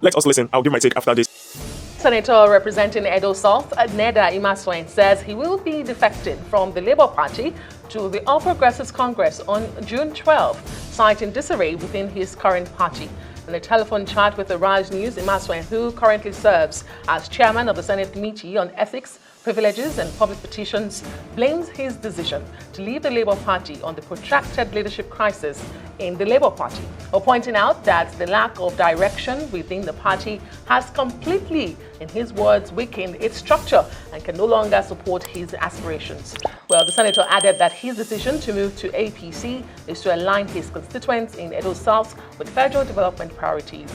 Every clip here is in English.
Let's also listen. I'll give my take after this. Senator representing Edo South, Neda Imaswain, says he will be defecting from the Labour Party to the All Progressives Congress on June 12, citing disarray within his current party. In a telephone chat with the Raj News, Imaswain, who currently serves as chairman of the Senate Committee on Ethics, Privileges and Public Petitions, blames his decision to leave the Labour Party on the protracted leadership crisis in the Labour Party, while pointing out that the lack of direction within the party has completely, in his words, weakened its structure and can no longer support his aspirations. Well, the senator added that his decision to move to APC is to align his constituents in Edo South with federal development priorities.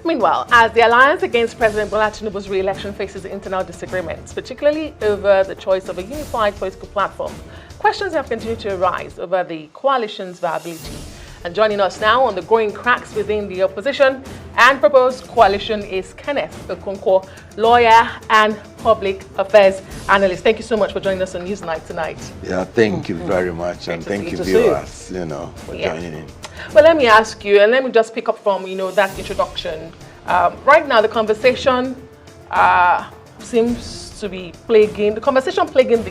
Meanwhile, as the alliance against President Bola Tinubu's re-election faces internal disagreements, particularly over the choice of a unified political platform, questions have continued to arise over the coalition's viability. And joining us now on the growing cracks within the opposition and proposed coalition is Kenneth Okonkwo, lawyer and public affairs analyst. Thank you so much for joining us on Newsnight tonight. Yeah, thank you very much, and thank you viewers, for joining in. Well, let me ask you, and let me just pick up from, that introduction. Right now, the conversation seems to be plaguing the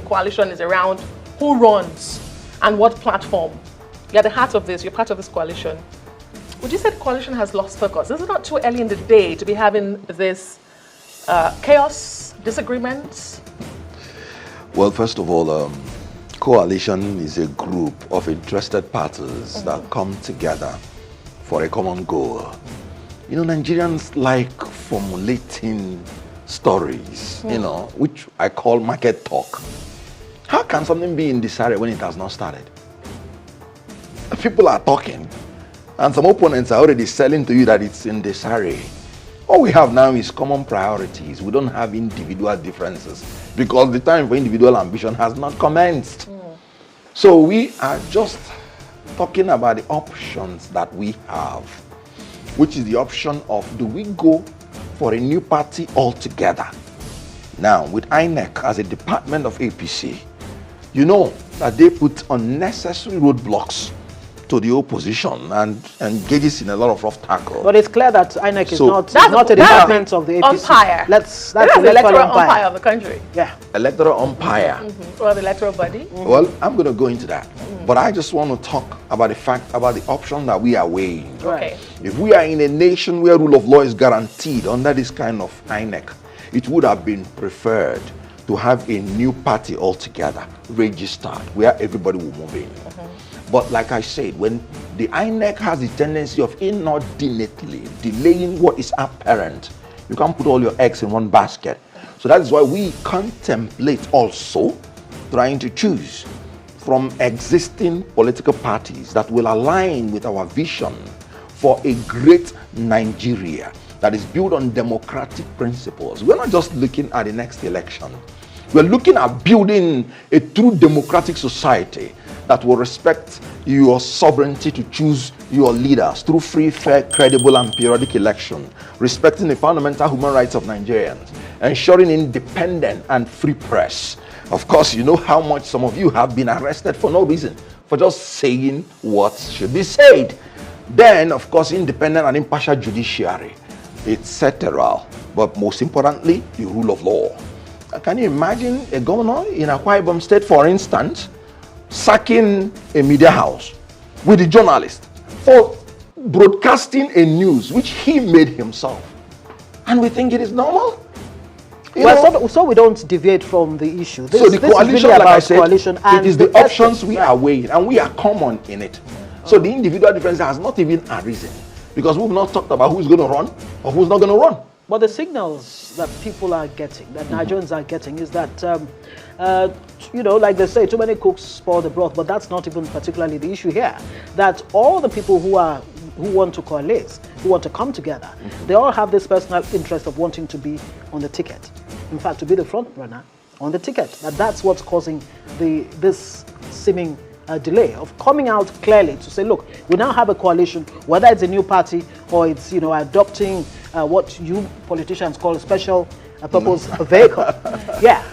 coalition is around who runs and what platform. You're at the heart of this, you're part of this coalition. Would you say the coalition has lost focus? Is it not too early in the day to be having this chaos, disagreements? Well, first of all, coalition is a group of interested parties that come together for a common goal. Nigerians like formulating stories, which I call market talk. How can something be in disarray when it has not started? People are talking, and some opponents are already selling to you that it's in disarray. All we have now is common priorities. We don't have individual differences because the time for individual ambition has not commenced. So we are just talking about the options that we have, which is the option of, do we go for a new party altogether? Now, with INEC as a department of APC, you know that they put unnecessary roadblocks to the opposition and engages in a lot of rough tackle. But it's clear that INEC is not a department of the APC. Umpire. That's the electoral umpire of the country. Yeah. Electoral umpire. Or the electoral body. Well, I'm going to go into that. But I just want to talk about the fact about the option that we are weighing. Okay. If we are in a nation where rule of law is guaranteed under this kind of INEC, it would have been preferred to have a new party altogether registered where everybody will move in. But like I said, when the INEC has the tendency of inordinately delaying what is apparent, you can't put all your eggs in one basket. So that is why we contemplate also trying to choose from existing political parties that will align with our vision for a great Nigeria that is built on democratic principles. We're not just looking at the next election. We're looking at building a true democratic society that will respect your sovereignty to choose your leaders through free, fair, credible, and periodic election, respecting the fundamental human rights of Nigerians, ensuring independent and free press. Of course, you know how much some of you have been arrested for no reason, for just saying what should be said. Then, of course, independent and impartial judiciary, etc. But most importantly, the rule of law. Can you imagine a governor in Akwa Ibom State, for instance, sacking a media house with a journalist for broadcasting a news which he made himself? And we think it is normal? So we don't deviate from the issue. So the coalition, really like I said, and it is the options we are weighing, and we are common in it. So the individual difference has not even arisen, because we've not talked about who's going to run or who's not going to run. But the signals that people are getting, that Nigerians are getting, is that, like they say, too many cooks spoil the broth, but that's not even particularly the issue here. That all the people who want to coalesce, who want to come together, they all have this personal interest of wanting to be on the ticket. In fact, to be the front runner on the ticket. That's what's causing this seeming delay of coming out clearly to say, look, we now have a coalition, whether it's a new party or it's adopting what you politicians call a special purpose vehicle. Yeah.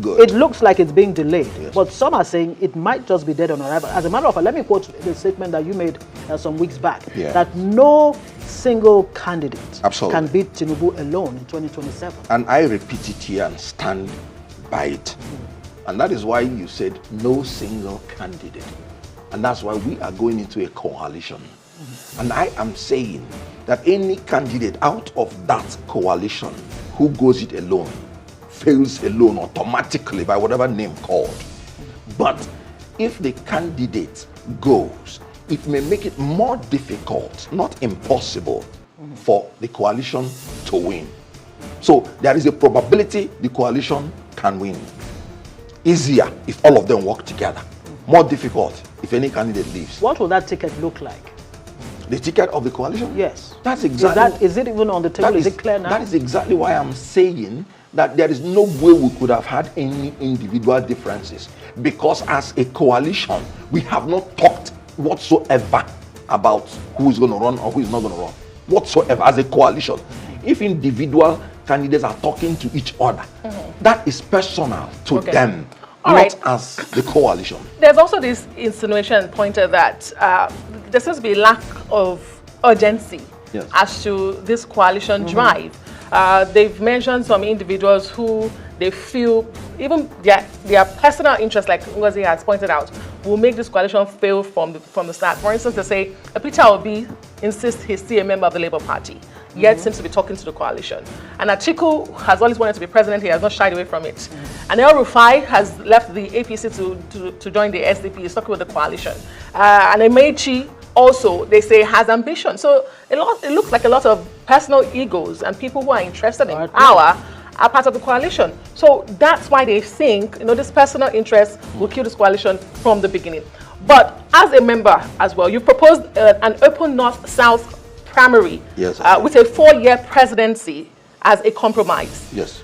Good. It looks like it's being delayed, yes. But some are saying it might just be dead on arrival. As a matter of fact, let me quote the statement that you made some weeks back, that no single candidate Absolutely. can beat Tinubu alone in 2027. And I repeat it here and stand by it. And that is why you said no single candidate. And that's why we are going into a coalition. And I am saying that any candidate out of that coalition who goes it alone fails alone automatically by whatever name called. But if the candidate goes, it may make it more difficult, not impossible, for the coalition to win. So there is a probability the coalition can win. Easier if all of them work together. More difficult if any candidate leaves. What will that ticket look like? The ticket of the coalition? Yes. That's exactly. Is it even on the table? Is it clear now? That is exactly why I'm saying that there is no way we could have had any individual differences, because as a coalition, we have not talked whatsoever about who is going to run or who is not going to run. Whatsoever as a coalition. If individual candidates are talking to each other, that is personal to them, not as the coalition. There's also this insinuation pointed that there seems to be a lack of urgency as to this coalition drive. They've mentioned some individuals who they feel even their personal interest, like Ngozi has pointed out, will make this coalition fail from the start. For instance, they say Peter Obi insists he's still a member of the Labour Party, yet seems to be talking to the coalition. And Atiku has always wanted to be president. He has not shied away from it. And El Rufai has left the APC to join the SDP. He's talking with the coalition. And Emechi also, they say, has ambition. So it looks like a lot of personal egos and people who are interested in power are part of the coalition. So that's why they think, this personal interest will kill this coalition from the beginning. But as a member as well, you proposed an open North-South primary with a 4-year presidency as a compromise. Yes.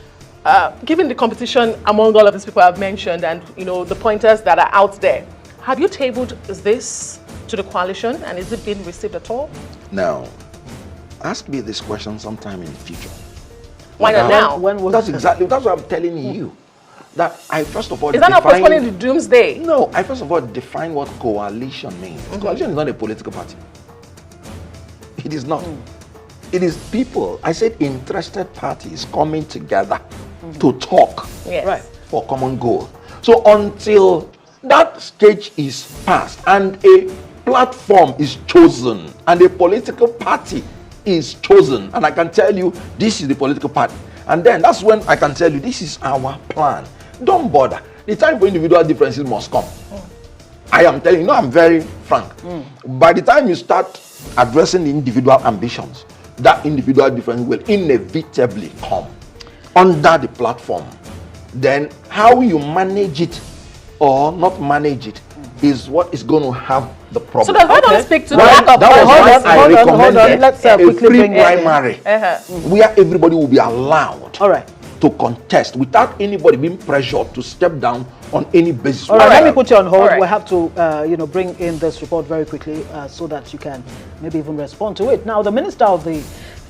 Given the competition among all of these people I've mentioned and the pointers that are out there, have you tabled this to the coalition, and is it being received at all? Now, ask me this question sometime in the future. Why not now? That's what I'm telling you. That I first of all is that not postponing the doomsday? No, I first of all define what coalition means. Coalition is not a political party. It is not. It is people, I said interested parties coming together to talk for common goal. So until that stage is passed and a platform is chosen and a political party is chosen, and I can tell you this is the political party, and then that's when I can tell you this is our plan. Don't bother. The time for individual differences must come. I am telling you, I'm very frank. By the time you start addressing the individual ambitions, that individual difference will inevitably come under the platform. Then how you manage it or not manage it is what is going to have the problem. So does that not speak to the lack of hold on. Let's a quickly free bring primary where everybody will be allowed to contest without anybody being pressured to step down on any basis. All right, let me put you on hold. We have to, bring in this report very quickly so that you can maybe even respond to it. Now, the Minister of the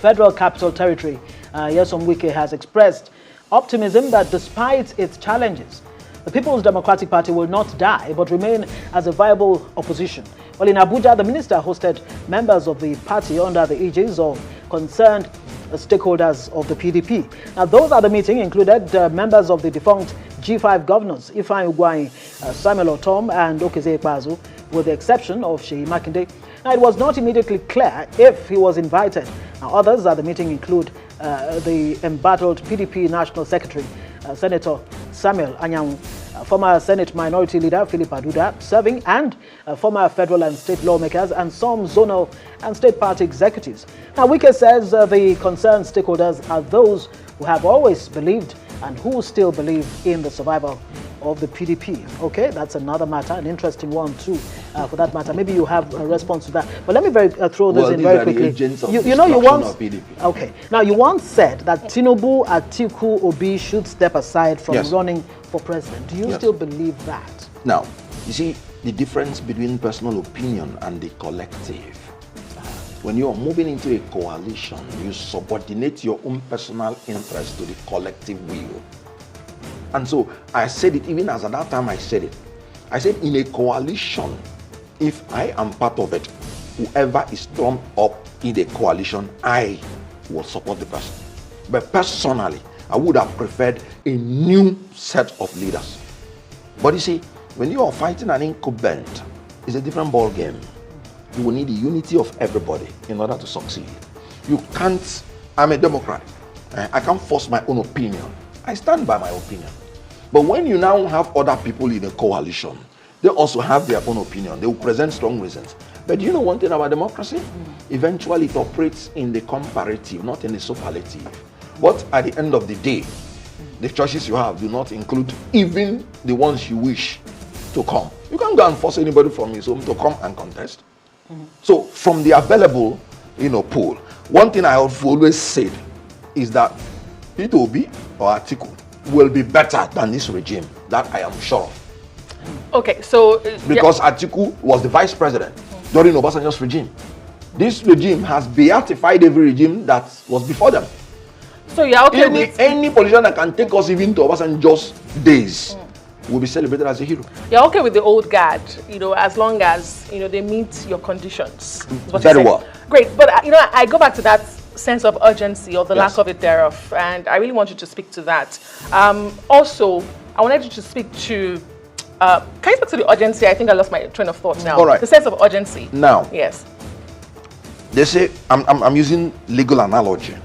Federal Capital Territory, Nyesom Wike, has expressed optimism that despite its challenges, the People's Democratic Party will not die but remain as a viable opposition. Well, in Abuja, the minister hosted members of the party under the aegis of concerned stakeholders of the PDP. Now, those at the meeting included members of the defunct G5 governors, Ifeanyi Ugwuanyi, Samuel Otom, and Okezie Ikpeazu, with the exception of Seyi Makinde. Now, it was not immediately clear if he was invited. Now, others at the meeting include the embattled PDP National Secretary, Senator Samuel Anyanwu, former Senate Minority Leader Philip Aduda, serving, and former federal and state lawmakers and some zonal and state party executives. Now, Wike says the concerned stakeholders are those who have always believed and who still believe in the survival of the PDP. Okay, that's another matter, an interesting one too, for that matter. Maybe you have a response to that. But let me throw this in very quickly. You once, okay. Now, you once said that Tinubu, Atiku, Obi should step aside from running for president. Do you still believe that? Now, you see the difference between personal opinion and the collective. When you are moving into a coalition, you subordinate your own personal interest to the collective will. And so I said it, even as at that time I said it. I said in a coalition, if I am part of it, whoever is drawn up in the coalition, I will support the person. But personally, I would have preferred a new set of leaders. But you see, when you are fighting an incumbent, it's a different ball game. You will need the unity of everybody in order to succeed. You can't, I'm a Democrat. I can't force my own opinion. I stand by my opinion. But when you now have other people in a coalition, they also have their own opinion. They will present strong reasons. But do you know one thing about democracy? Eventually it operates in the comparative, not in the superlative. But at the end of the day, the choices you have do not include even the ones you wish to come. You can't go and force anybody from his home to come and contest. So from the available, pool, one thing I have always said is that Peter Obi or Atiku will be better than this regime. That I am sure of. Okay, so because Atiku was the vice president during Obasanjo's regime. This regime has beatified every regime that was before them. So you're okay with any politician that can take us even to Obasanjo's days will be celebrated as a hero. You're okay with the old guard, as long as they meet your conditions. Very well. Great, but I go back to that sense of urgency or the lack of it thereof, and I really want you to speak to that. Also, I wanted you to speak to. Can you speak to the urgency? I think I lost my train of thought now. All right. The sense of urgency. Now. Yes. They say I'm using legal analogy.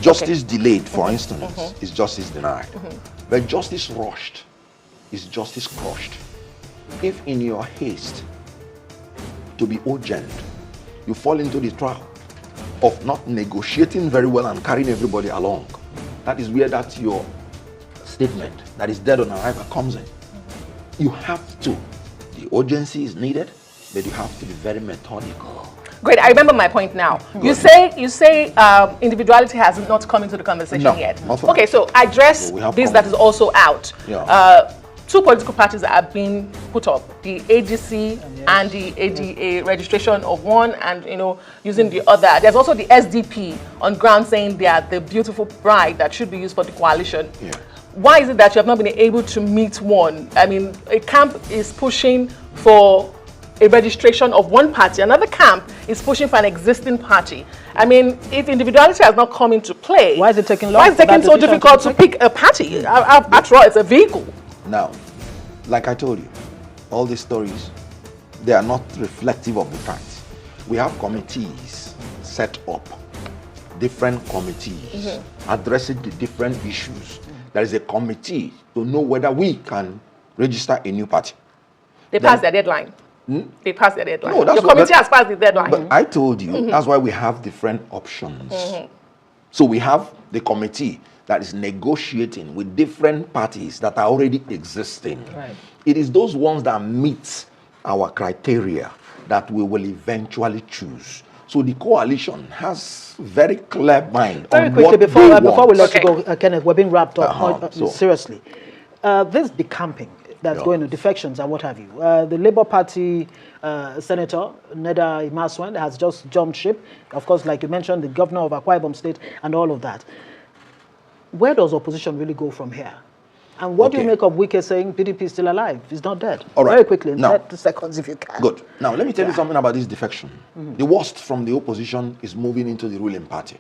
Justice delayed, for instance, is justice denied. But justice rushed is justice crushed. If in your haste to be urgent, you fall into the trap of not negotiating very well and carrying everybody along, that is where that your statement that is dead on arrival comes in. You have to. The urgency is needed, but you have to be very methodical. Great, I remember my point now. You say individuality has not come into the conversation yet. Okay, so address this that is also out. Yeah. Two political parties that are being put up, the AGC and the ADA registration of one and using the other. There's also the SDP on ground saying they are the beautiful bride that should be used for the coalition. Yeah. Why is it that you have not been able to meet one? I mean, a camp is pushing for a registration of one party. Another camp is pushing for an existing party. I mean, if individuality has not come into play, why is it taking long? Why is it taking so difficult to pick a party? After all, it's a vehicle. Now, like I told you, all these stories, they are not reflective of the facts. We have committees set up, different committees addressing the different issues. There is a committee to know whether we can register a new party. They passed their deadline. They passed their deadline. No, that's your committee has passed the deadline. But I told you, that's why we have different options. So we have the committee that is negotiating with different parties that are already existing. Right. It is those ones that meet our criteria that we will eventually choose. So the coalition has very clear mind very on quickly what before we let you go, Kenneth, we're being wrapped up. So, seriously, this decamping that's going to defections and what have you. The Labour Party Senator Neda Imaswan has just jumped ship. Of course, like you mentioned, the governor of Akwa Ibom State and all of that. Where does opposition really go from here? And what do you make of Wike saying PDP is still alive? He's not dead. All right. Very quickly, in now, 30 seconds if you can. Good. Now, let me tell you something about this defection. The worst from the opposition is moving into the ruling party.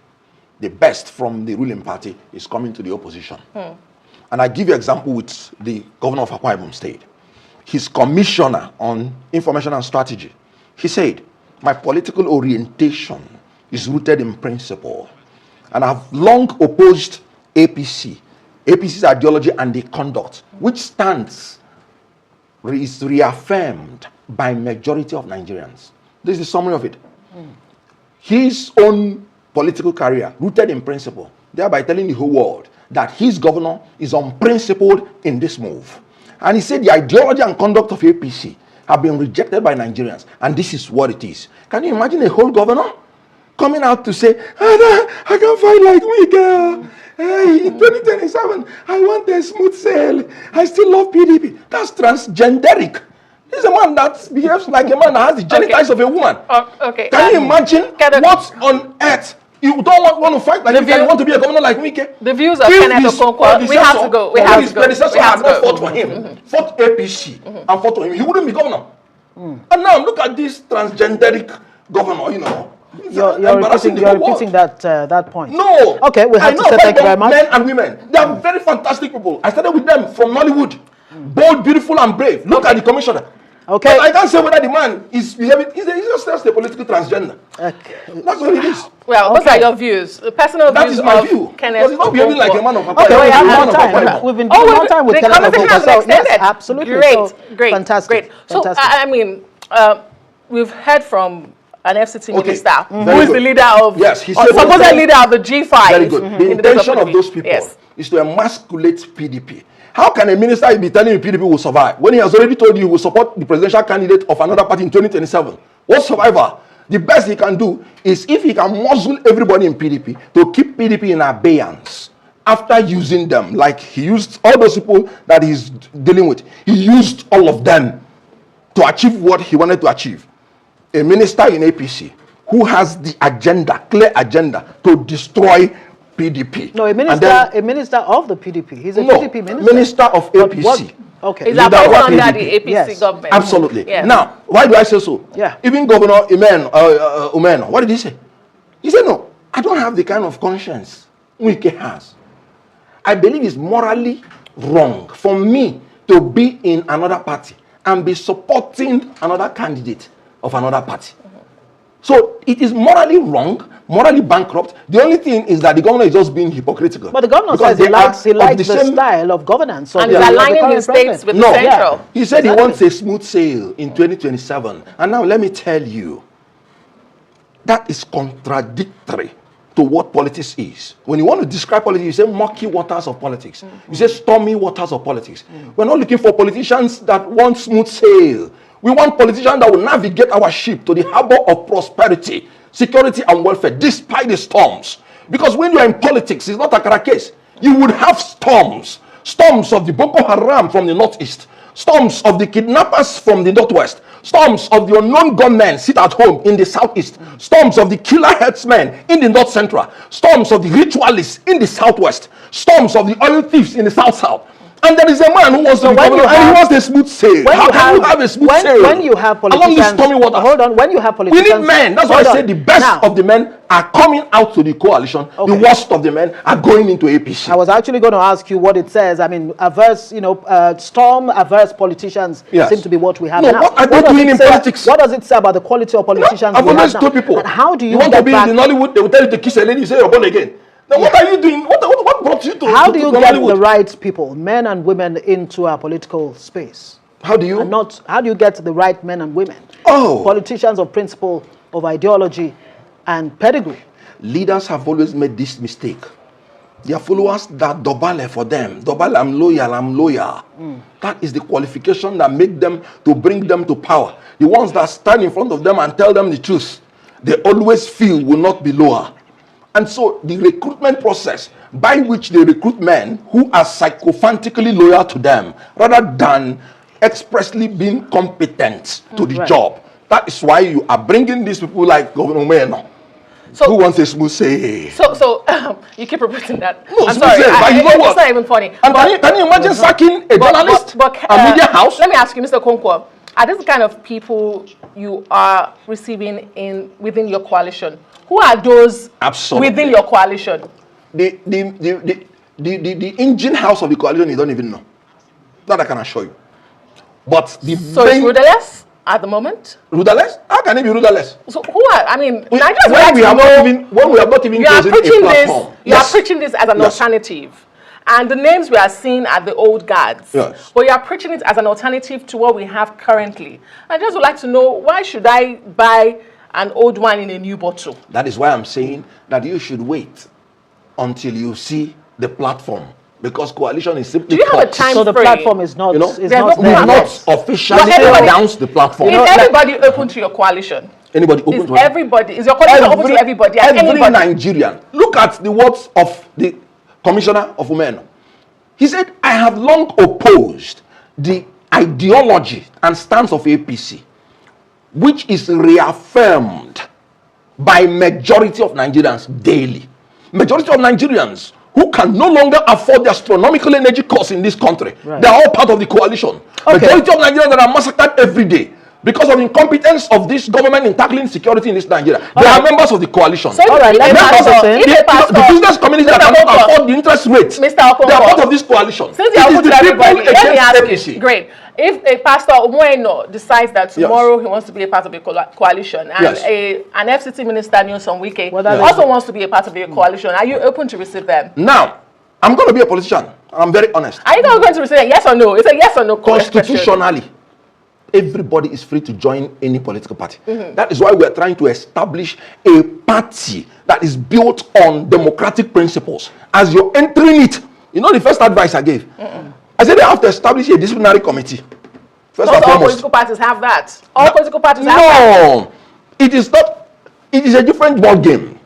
The best from the ruling party is coming to the opposition. And I give you an example with the governor of Akwa Ibom State. His commissioner on information and strategy, he said, my political orientation is rooted in principle. And I've long opposed APC. APC's ideology and the conduct, which stands, is reaffirmed by majority of Nigerians. This is the summary of it. His own political career, rooted in principle, thereby telling the whole world that his governor is unprincipled in this move. And he said the ideology and conduct of APC have been rejected by Nigerians, and this is what it is. Can you imagine a whole governor coming out to say, I can't fight like me, girl. Hey, in 2027, I want a smooth sail. I still love PDP. That's transgenderic. This is a man that behaves like a man that has the genitals of a woman. Okay. Can you imagine what on earth? You don't want to fight like me, you want to be a governor like me? The views of Kenneth Okonkwo, we have to go. We have to go. His predecessor had not fought for him, fought APC, and fought for him. He wouldn't be governor. And now look at this transgenderic governor, you know. You're repeating that point. No. Okay, we have to say thank you very much. Men and women, they are very fantastic people. I started with them from Nollywood. Bold, beautiful, and brave. Look at the commissioner. Okay. But I can't say whether the man is behaving. He's just a political transgender. Okay. That's what it is. Well, those are your views. Personal That views is my of view. Kenneth Because he's not behaving like a man of a Okay, we have man of time. a We've been doing more time with the Kenneth conversation Okonkwo. has So, been yes, extended. absolutely. Great, So, great, fantastic. great. So, Fantastic. I mean, we've heard from an FCT Okay. minister who Very is the good. leader of, Yes, he or said supposed very leader of the G5. Very good. The in days intention of PDP. those people Yes. is to emasculate PDP. How can a minister be telling you PDP will survive when he has already told you he will support the presidential candidate of another party in 2027? What survivor? The best he can do is if he can muzzle everybody in PDP to keep PDP in abeyance after using them, like he used all those people that he's dealing with. He used all of them to achieve what he wanted to achieve. A minister in APC who has the agenda, clear agenda, to destroy PDP. No, a minister of the PDP. He's a PDP minister. Minister of APC. Okay. He's Leader of appointed under PDP. the APC Yes. government. Absolutely. Yes. Now, why do I say so? Yeah. Even Governor Umeno, what did he say? He said, no, I don't have the kind of conscience Wike has. I believe it's morally wrong for me to be in another party and be supporting another candidate of another party. So it is morally wrong, morally bankrupt. The only thing is that the governor is just being hypocritical. But the governor Because says he they are likes of the same- style of governance. And he's aligning his states with the No, central. he said he wants a smooth sail in 2027. And now let me tell you, that is contradictory to what politics is. When you want to describe politics, you say murky waters of politics. You say stormy waters of politics. We're not looking for politicians that want smooth sail. We want politicians that will navigate our ship to the harbor of prosperity, security, and welfare, despite the storms. Because when you're in politics, it's not a Akara case. You would have storms. Storms of the Boko Haram from the northeast. Storms of the kidnappers from the northwest. Storms of the unknown gunmen sit at home in the southeast. Storms of the killer herdsmen in the north central. Storms of the ritualists in the southwest. Storms of the oil thieves in the south-south. And there is a man who wants to be governor, and he wants a smooth sail. How can you have a smooth sail? When you have politicians, along the stormy waters? Hold on. When you have politicians, We need men. That's why I say the best of the men are coming out to the coalition. The worst of the men are going into APC. I was actually going to ask you what it says. I mean, storm-averse politicians seem to be what we have now. What are they doing in politics? What does it say about the quality of politicians I've we always have told now? people. And how do you want to get be back? in Nollywood? They will tell you to kiss a lady. You say you're born again. Then what are you doing? What brought you to? How do you get Nollywood? the right people, men and women, into our political space? How do you? And not how do you get the right men and women? Oh, Politicians of principle, of ideology, and pedigree. leaders have always made this mistake. Their followers that dobale for them. Dobale, I'm loyal. That is the qualification that make them to bring them to power. The ones that stand in front of them and tell them the truth, they always feel will not be lower. And so the recruitment process by which they recruit men who are sycophantically loyal to them rather than expressly being competent to the job. That is why you are bringing these people like Governor Umeno, who wants a smooth say. So you keep repeating that. No, I'm smooth sorry. say, but you know what? It's not even funny. And can you imagine sacking a journalist, a media house? Let me ask you, Mr. Okonkwo, are these the kind of people you are receiving within your coalition? Who are those within your coalition? The engine house of the coalition, you don't even know. That I can assure you. But so it's rudderless at the moment? Rudderless? How can it be rudderless? So who are, I mean, when we have not even you are preaching this, you are Yes. preaching this as an alternative. And the names we are seeing are the old guards. Yes. But you are preaching it as an alternative to what we have currently. I just would like to know, why should I buy an old wine in a new bottle? That is why I'm saying that you should wait until you see the platform, because coalition is simply. Do you have a time So the frame? platform is not. You know, is there's not no we there have plan. yet. not officially But everybody- announced the platform. Is everybody open to your coalition? Anybody open Is to it? everybody? Is your coalition open to everybody? And Every anybody? Nigerian. Look at the words of the Commissioner of Women. He said, I have long opposed the ideology and stance of APC, which is reaffirmed by majority of Nigerians daily. Majority of Nigerians who can no longer afford the astronomical energy costs in this country. Right. They are all part of the coalition. Okay. Majority of Nigerians that are massacred every day. Because of the incompetence of this government in tackling security in this Nigeria. They are members of the coalition. So All right, let me ask the business community that cannot afford the interest rates, Mr. Okonkwo, they are part of this coalition. Since you are open to everybody, let me ask APC. you, great. If a pastor Umueno decides that tomorrow he wants to be a part of a coalition, and an FCT minister, Newsom Wike, also wants to be a part of a coalition, are you open to receive them? Now, I'm going to be a politician. I'm very honest. Are you not going to receive them? Yes or no? It's a yes or no question. Constitutionally, everybody is free to join any political party. That is why we are trying to establish a party that is built on democratic principles. As you're entering it, you know the first advice I gave? I said they have to establish a disciplinary committee. First and all foremost. political parties have that. All political parties have that. No, it is not. It is a different ball game.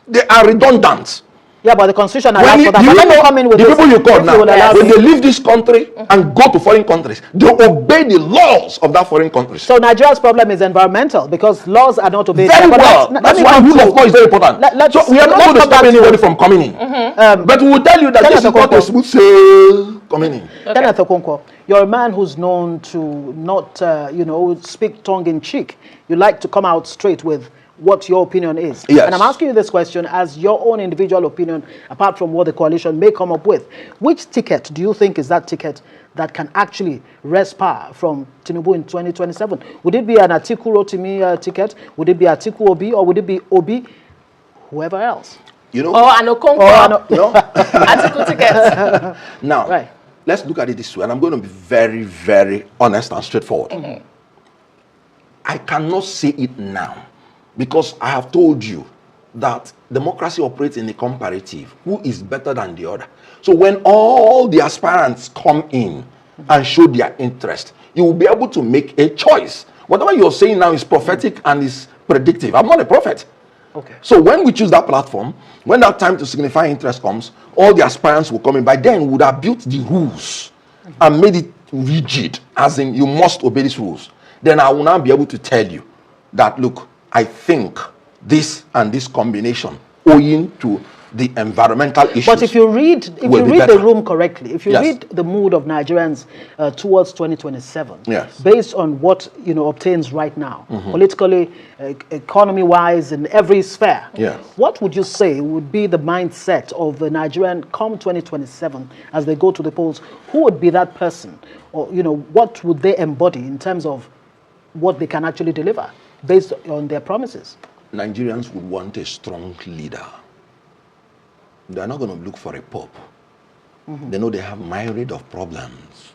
They are redundant. Yeah, but the constitution When allows for that. you But let me know come in with the this. people you call If now, would allow when me. they leave this country and go to foreign countries, they obey the laws of that foreign country. So Nigeria's problem is environmental because laws are not obeyed. Very But well. let That's me why come rule to- of law is very important. So we are not going to stop anybody from coming in. But we will tell you that this is not a smooth sail coming in. Kenneth Okonkwo, you're a man who's known to not, speak tongue in cheek. You like to come out straight with what your opinion is. Yes. And I'm asking you this question as your own individual opinion, apart from what the coalition may come up with. Which ticket do you think is that ticket that can actually wrest power from Tinubu in 2027? Would it be an Atiku Rotimi ticket? Would it be Atiku Obi? Or would it be Obi? Whoever else? You know? Or an Okonkwo. Atiku ticket. Now, let's look at it this way. And I'm going to be very, very honest and straightforward. I cannot say it now. Because I have told you that democracy operates in a comparative. Who is better than the other? So when all the aspirants come in and show their interest, you will be able to make a choice. Whatever you're saying now is prophetic and is predictive. I'm not a prophet. Okay. So when we choose that platform, when that time to signify interest comes, all the aspirants will come in. By then, we would have built the rules and made it rigid, as in you must obey these rules. Then I will now be able to tell you that, look, I think this and this combination, owing to the environmental issues. But if you read the room correctly, if you read the mood of Nigerians towards 2027, based on what obtains right now, politically, economy-wise, in every sphere, what would you say would be the mindset of the Nigerian come 2027 as they go to the polls? Who would be that person, or what would they embody in terms of what they can actually deliver based on their promises? Nigerians would want a strong leader. They're not going to look for a pope. They know they have myriad of problems.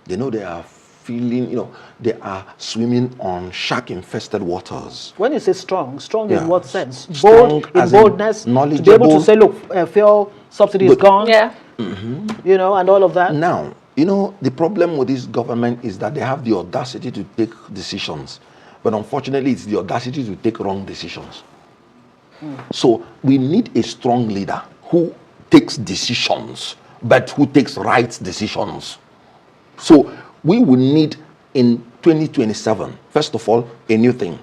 They know they are feeling, they are swimming on shark-infested waters. When you say strong in what sense? Strong Bold, in boldness, to be able to say, look, fuel subsidy is gone, and all of that. Now, the problem with this government is that they have the audacity to take decisions. But unfortunately, it's the audacity to take wrong decisions. So we need a strong leader who takes decisions, but who takes right decisions. So we will need in 2027, first of all, a new thing.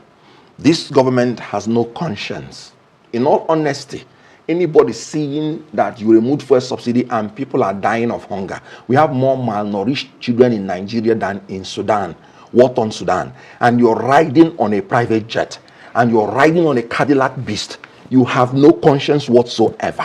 This government has no conscience. In all honesty, anybody seeing that you removed fuel subsidy and people are dying of hunger. We have more malnourished children in Nigeria than in Sudan. War-torn Sudan, and you're riding on a private jet, and you're riding on a Cadillac beast, you have no conscience whatsoever.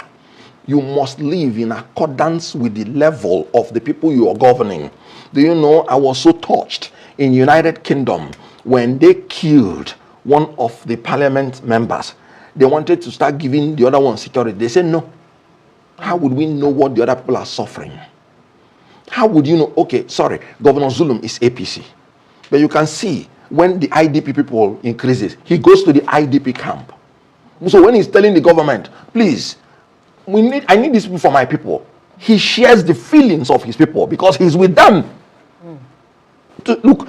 You must live in accordance with the level of the people you are governing. Do you know, I was so touched in United Kingdom when they killed one of the parliament members. They wanted to start giving the other one security. They said, no. How would we know what the other people are suffering? How would you know? Okay, sorry, Governor Zulum is APC. But you can see when the IDP people increases, he goes to the IDP camp. So when he's telling the government, please, I need these people for my people, he shares the feelings of his people because he's with them. Look,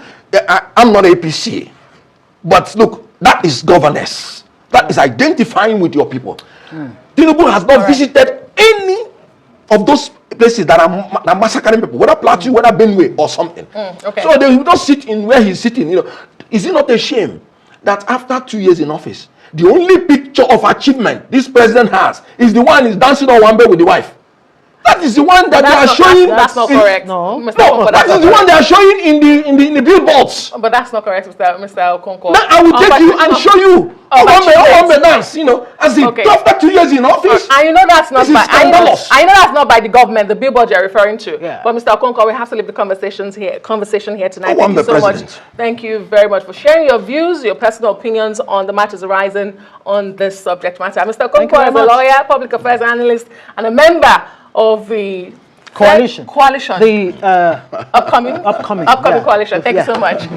I'm not APC, but look, that is governance. That is identifying with your people. Tinubu has not visited any of those places that are massacring people, whether Plateau, whether Benue or something. So they will not sit in where he's sitting. Is it not a shame that after 2 years in office, the only picture of achievement this president has is the one he's dancing on one bed with the wife? That is the one that they are showing. That's not correct. No. Mr. No, Okonkwo, that is the one they are showing in the billboards. But that's not correct, Mr. Okonkwo. Now I will take you and show you. Dance, you know, as after 2 years in office. And you know that's not by I know that's not by the government, the billboard you're referring to. Yeah. But Mr. Okonkwo, we have to leave the conversation here tonight. I'm Thank you so much. president. Thank you very much for sharing your views, your personal opinions on the matters arising on this subject matter. Mr. Okonkwo is a lawyer, public affairs analyst, and a member of the coalition. The upcoming Upcoming coalition. Thank you so much.